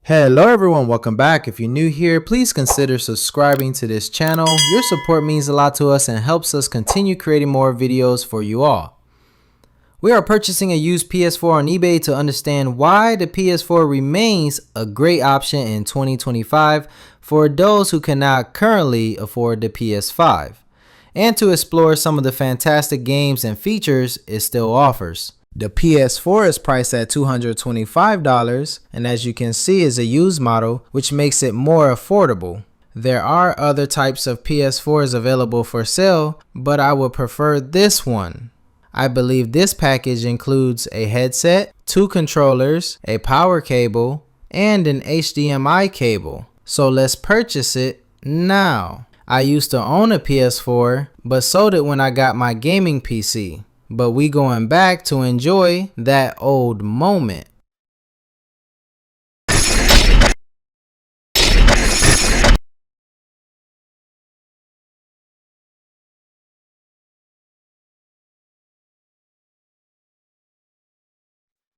Hello everyone, welcome back. If you're new here, please consider subscribing to this channel. Your support means a lot to us and helps us continue creating more videos for you all. We are purchasing a used PS4 on eBay to understand why the PS4 remains a great option in 2025 for those who cannot currently afford the PS5, and to explore some of the fantastic games and features it still offers. The PS4 is priced at $225 and as you can see is a used model, which makes it more affordable. There are other types of PS4s available for sale, but I would prefer this one. I believe this package includes a headset, 2 controllers, a power cable, and an HDMI cable. So let's purchase it now. I used to own a PS4, but sold it when I got my gaming PC. But we going back to enjoy that old moment.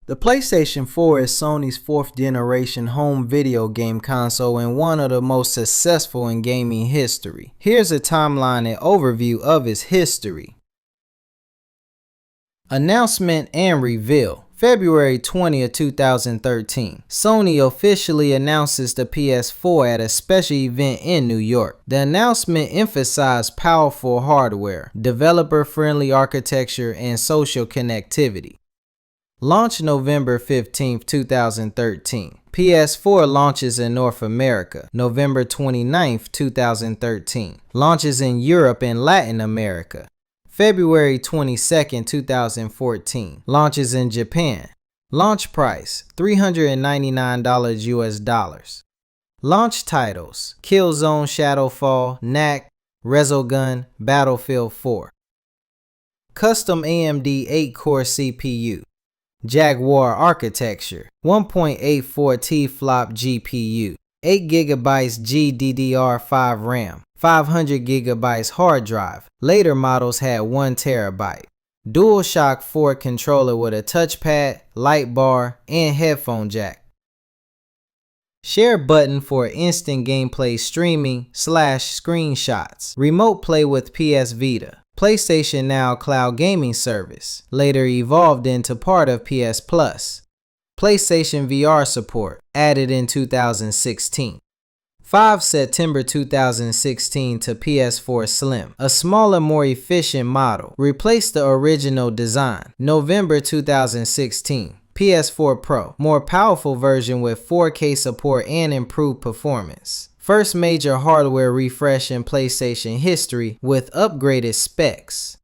The PlayStation 4 is Sony's 4th generation home video game console and one of the most successful in gaming history. Here's a timeline and overview of its history. Announcement and reveal. February 20th, 2013. Sony officially announces the PS4 at a special event in New York. The announcement emphasized powerful hardware, developer-friendly architecture, and social connectivity. Launch November 15th, 2013. PS4 launches in North America, November 29th, 2013. Launches in Europe and Latin America, February 22nd, 2014. Launches in Japan. Launch price $399 US dollars. Launch titles: Killzone Shadowfall, Knack, Resogun, Battlefield 4. Custom AMD 8-core CPU. Jaguar architecture. 1.84 T-flop GPU. 8GB GDDR5 RAM. 500GB hard drive. Later models had 1TB. DualShock 4 controller with a touchpad, light bar, and headphone jack. Share button for instant gameplay streaming / screenshots. Remote play with PS Vita. PlayStation Now cloud gaming service. Later evolved into part of PS Plus. PlayStation VR support. Added in 2016. 5 September 2016 to PS4 Slim, a smaller, more efficient model, replaced the original design. November 2016, PS4 Pro, more powerful version with 4K support and improved performance. First major hardware refresh in PlayStation history with upgraded specs.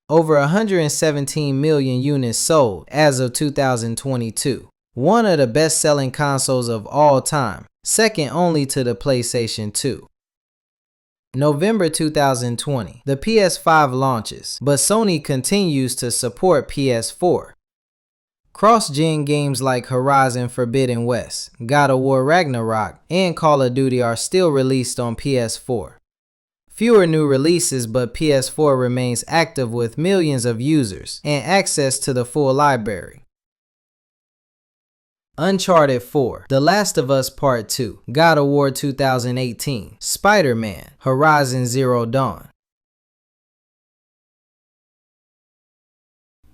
Over 117 million units sold as of 2022. One of the best-selling consoles of all time, second only to the PlayStation 2. November 2020, the PS5 launches, but Sony continues to support PS4. Cross-gen games like Horizon Forbidden West, God of War Ragnarok, and Call of Duty are still released on PS4. Fewer new releases, but PS4 remains active with millions of users and access to the full library. Uncharted 4, The Last of Us Part 2, God of War 2018, Spider-Man, Horizon Zero Dawn.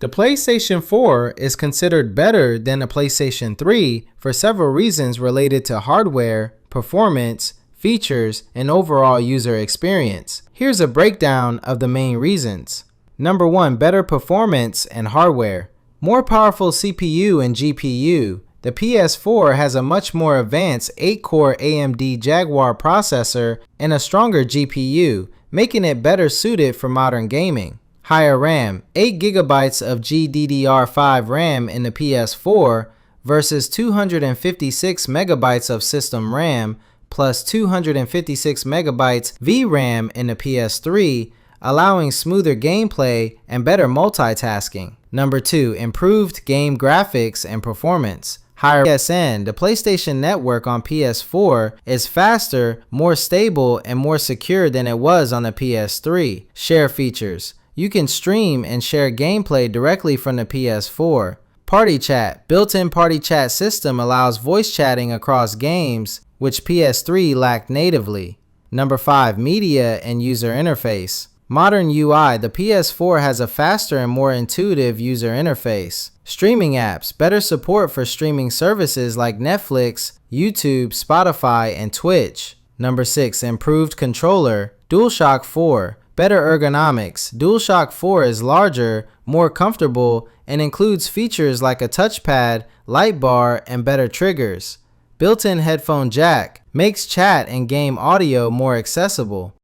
The PlayStation 4 is considered better than the PlayStation 3 for several reasons related to hardware, performance, features, and overall user experience. Here's a breakdown of the main reasons. Number 1, better performance and hardware. More powerful CPU and GPU. The PS4 has a much more advanced 8-core AMD Jaguar processor and a stronger GPU, making it better suited for modern gaming. Higher RAM, 8GB of GDDR5 RAM in the PS4 versus 256MB of system RAM plus 256MB VRAM in the PS3, allowing smoother gameplay and better multitasking. Number 2, improved game graphics and performance. Higher PSN, the PlayStation Network on PS4 is faster, more stable, and more secure than it was on the PS3. Share features. You can stream and share gameplay directly from the PS4. Party Chat. Built-in party chat system allows voice chatting across games, which PS3 lacked natively. Number 5. Media and user interface. Modern UI. The PS4 has a faster and more intuitive user interface. Streaming apps. Better support for streaming services like Netflix, YouTube, Spotify, and Twitch. Number 6. Improved controller. DualShock 4. Better ergonomics. DualShock 4 is larger, more comfortable, and includes features like a touchpad, light bar, and better triggers. Built-in headphone jack makes chat and game audio more accessible.